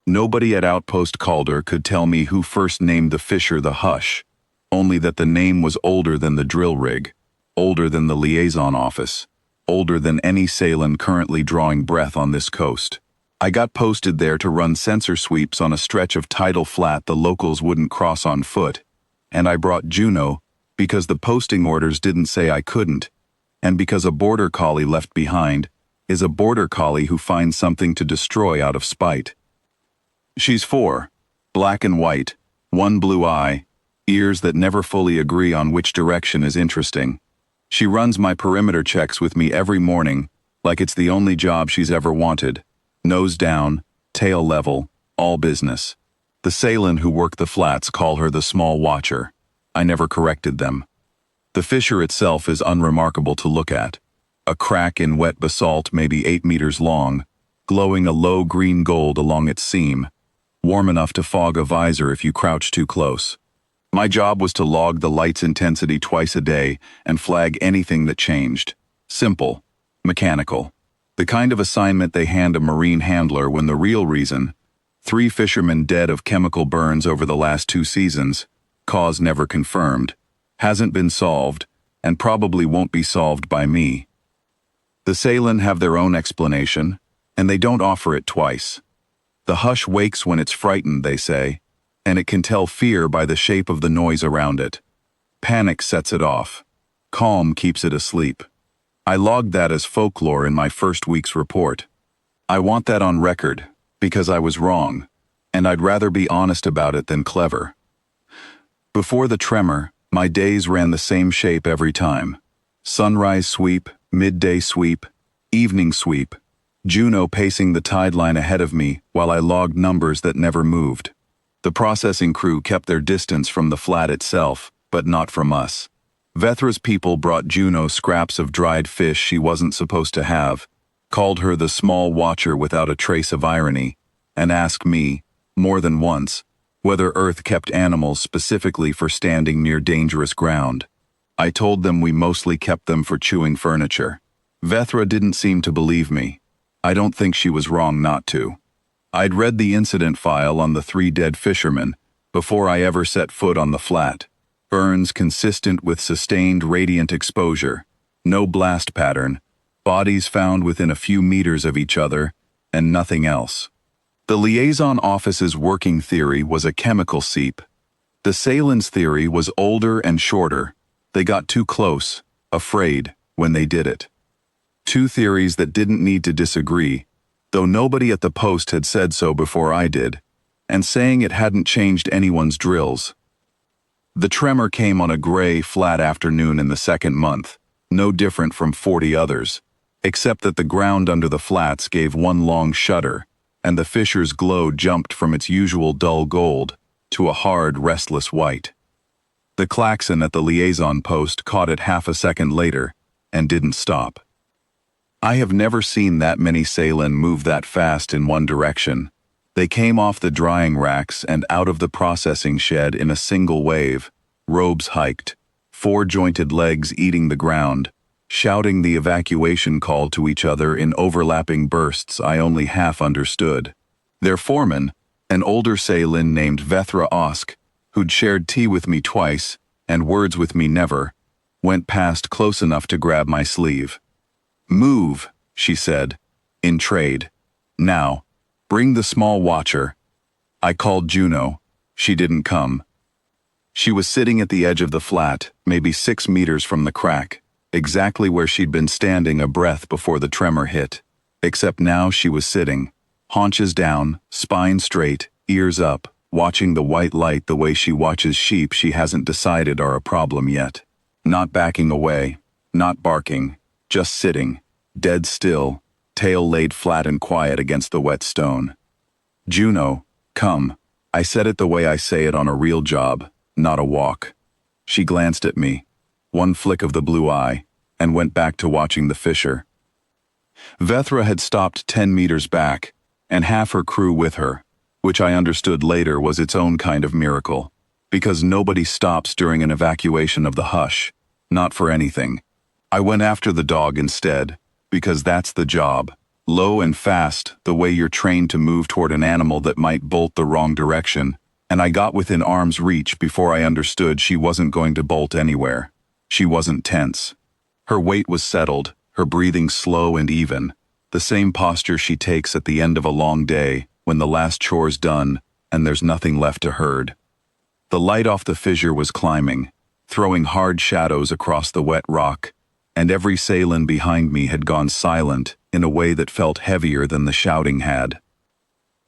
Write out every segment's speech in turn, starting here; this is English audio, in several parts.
Nobody at Outpost Calder could tell me who first named the fisher the Hush, only that the name was older than the drill rig, older than the liaison office, older than any Sailan currently drawing breath on this coast. I got posted there to run sensor sweeps on a stretch of tidal flat the locals wouldn't cross on foot, and I brought Juno because the posting orders didn't say I couldn't, and because a Border Collie left behind is a Border Collie who finds something to destroy out of spite. She's 4, black and white, one blue eye, ears that never fully agree on which direction is interesting. She runs my perimeter checks with me every morning like it's the only job she's ever wanted. Nose down, tail level, all business. The Sailan who work the flats call her the small watcher. I never corrected them. The fisher itself is unremarkable to look at. A crack in wet basalt maybe 8 meters long, glowing a low green gold along its seam, warm enough to fog a visor if you crouch too close. My job was to log the light's intensity twice a day and flag anything that changed. Simple, mechanical. The kind of assignment they hand a marine handler when the real reason, 3 fishermen dead of chemical burns over the last 2 seasons, cause never confirmed, hasn't been solved, and probably won't be solved by me. The Sailan have their own explanation, and they don't offer it twice. The Hush wakes when it's frightened, they say, and it can tell fear by the shape of the noise around it. Panic sets it off. Calm keeps it asleep. I logged that as folklore in my first week's report. I want that on record, because I was wrong, and I'd rather be honest about it than clever. Before the tremor, my days ran the same shape every time. Sunrise sweep, midday sweep, evening sweep, Juno pacing the tide line ahead of me while I logged numbers that never moved. The processing crew kept their distance from the flat itself, but not from us. Vethra's people brought Juno scraps of dried fish she wasn't supposed to have, called her the small watcher without a trace of irony, and asked me, more than once, whether Earth kept animals specifically for standing near dangerous ground. I told them we mostly kept them for chewing furniture. Vethra didn't seem to believe me. I don't think she was wrong not to. I'd read the incident file on the 3 dead fishermen before I ever set foot on the flat. Burns consistent with sustained radiant exposure, no blast pattern, bodies found within a few meters of each other, and nothing else. The liaison office's working theory was a chemical seep. The Sailan's theory was older and shorter. They got too close, afraid, when they did it. 2 theories that didn't need to disagree, though nobody at the post had said so before I did, and saying it hadn't changed anyone's drills. The tremor came on a gray, flat afternoon in the 2nd month, no different from 40 others, except that the ground under the flats gave one long shudder, and the fisher's glow jumped from its usual dull gold to a hard, restless white. The klaxon at the liaison post caught it half a second later and didn't stop. I have never seen that many Sailan move that fast in one direction. They came off the drying racks and out of the processing shed in a single wave, robes hiked, 4-jointed legs eating the ground, shouting the evacuation call to each other in overlapping bursts I only half understood. Their foreman, an older Sailan named Vethra Osk, who'd shared tea with me twice and words with me never, went past close enough to grab my sleeve. "Move," she said, in trade. "Now, bring the small watcher." I called Juno. She didn't come. She was sitting at the edge of the flat, maybe 6 meters from the crack, exactly where she'd been standing a breath before the tremor hit. Except now she was sitting, haunches down, spine straight, ears up, watching the white light the way she watches sheep she hasn't decided are a problem yet. Not backing away, not barking, just sitting, dead still, tail laid flat and quiet against the wet stone. "Juno, come." I said it the way I say it on a real job, not a walk. She glanced at me, one flick of the blue eye, and went back to watching the fisher. Vethra had stopped 10 meters back, and half her crew with her, which I understood later was its own kind of miracle, because nobody stops during an evacuation of the Hush, not for anything. I went after the dog instead, because that's the job, Low and fast, the way you're trained to move toward an animal that might bolt the wrong direction, and I got within arm's reach before I understood she wasn't going to bolt anywhere. She wasn't tense. Her weight was settled, her breathing slow and even, the same posture she takes at the end of a long day, when the last chore's done, and there's nothing left to herd. The light off the fissure was climbing, throwing hard shadows across the wet rock, and every Salen behind me had gone silent in a way that felt heavier than the shouting had.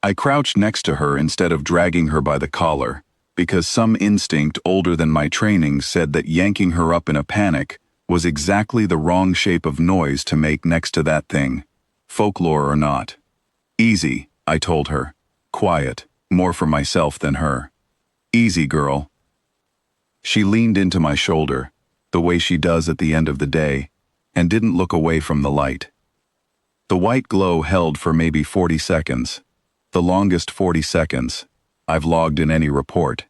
I crouched next to her instead of dragging her by the collar, because some instinct older than my training said that yanking her up in a panic was exactly the wrong shape of noise to make next to that thing, folklore or not. Easy, I told her. Quiet, more for myself than her. Easy, girl. She leaned into my shoulder, the way she does at the end of the day, and didn't look away from the light. The white glow held for maybe 40 seconds, the longest 40 seconds I've logged in any report,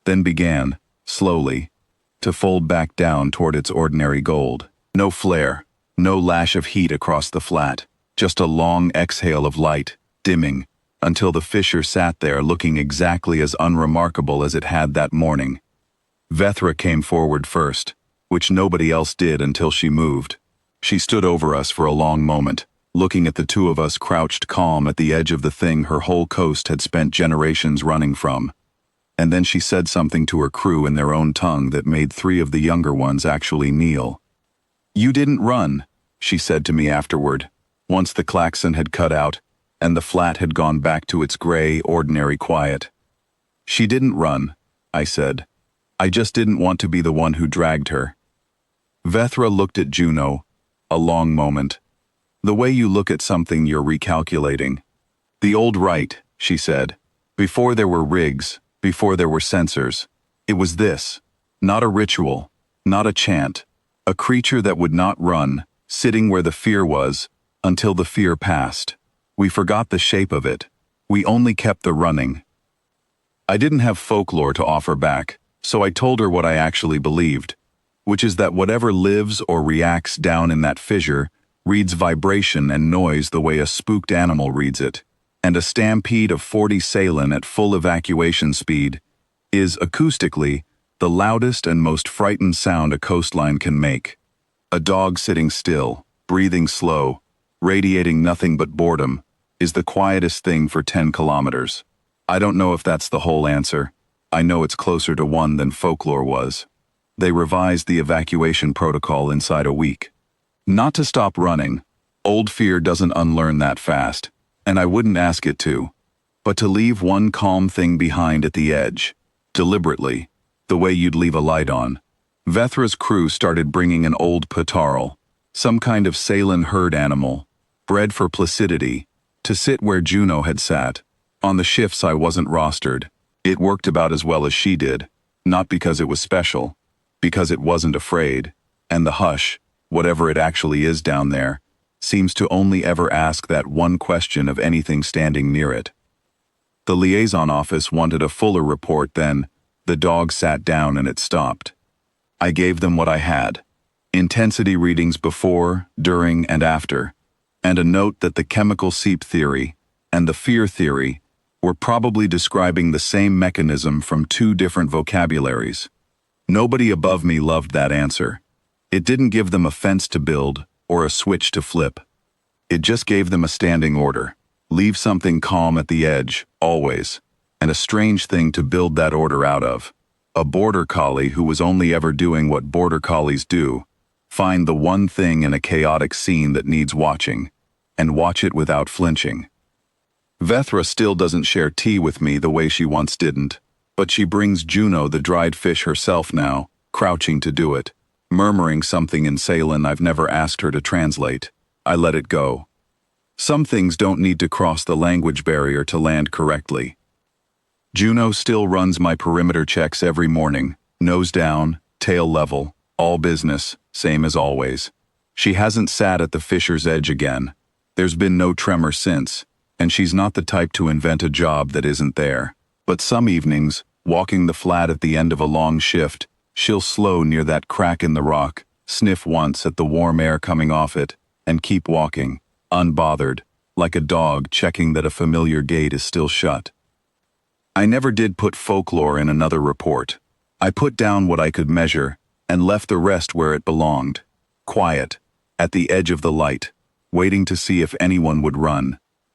then began, slowly, to fold back down toward its ordinary gold. No flare, no lash of heat across the flat, just a long exhale of light, dimming, until the fissure sat there looking exactly as unremarkable as it had that morning. Vethra came forward first, which nobody else did until she moved. She stood over us for a long moment, looking at the two of us crouched calm at the edge of the thing her whole coast had spent generations running from. And then she said something to her crew in their own tongue that made 3 of the younger ones actually kneel. "You didn't run," she said to me afterward, once the klaxon had cut out, and the flat had gone back to its gray, ordinary quiet. "She didn't run," I said. "I just didn't want to be the one who dragged her." Vethra looked at Juno, a long moment. "The way you look at something you're recalculating. The old right," she said. "Before there were rigs, before there were sensors. It was this. Not a ritual, not a chant. A creature that would not run, sitting where the fear was, until the fear passed. We forgot the shape of it. We only kept the running." I didn't have folklore to offer back, so I told her what I actually believed, which is that whatever lives or reacts down in that fissure reads vibration and noise the way a spooked animal reads it, and a stampede of 40 Salen at full evacuation speed is, acoustically, the loudest and most frightened sound a coastline can make. A dog sitting still, breathing slow, radiating nothing but boredom, is the quietest thing for 10 kilometers. I don't know if that's the whole answer. I know it's closer to one than folklore was. They revised the evacuation protocol inside a week. Not to stop running. Old fear doesn't unlearn that fast, and I wouldn't ask it to. But to leave one calm thing behind at the edge, deliberately, the way you'd leave a light on. Vethra's crew started bringing an old patarl, some kind of Salen herd animal, bred for placidity, to sit where Juno had sat. On the shifts I wasn't rostered. It worked about as well as she did, not because it was special, because it wasn't afraid, and the hush, whatever it actually is down there, seems to only ever ask that one question of anything standing near it. The liaison office wanted a fuller report then. The dog sat down and it stopped. I gave them what I had. Intensity readings before, during, and after, and a note that the chemical seep theory and the fear theory were probably describing the same mechanism from 2 different vocabularies. Nobody above me loved that answer. It didn't give them a fence to build or a switch to flip. It just gave them a standing order. Leave something calm at the edge, always, and a strange thing to build that order out of. A border collie who was only ever doing what border collies do, find the one thing in a chaotic scene that needs watching, and watch it without flinching. Vethra still doesn't share tea with me the way she once didn't, but she brings Juno the dried fish herself now, crouching to do it, murmuring something in Salen I've never asked her to translate. I let it go. Some things don't need to cross the language barrier to land correctly. Juno still runs my perimeter checks every morning, nose down, tail level, all business, same as always. She hasn't sat at the fissure's edge again. There's been no tremor since, and she's not the type to invent a job that isn't there. But some evenings, walking the flat at the end of a long shift, she'll slow near that crack in the rock, sniff once at the warm air coming off it, and keep walking, unbothered, like a dog checking that a familiar gate is still shut. I never did put folklore in another report. I put down what I could measure and left the rest where it belonged. Quiet, at the edge of the light, waiting to see if anyone would run.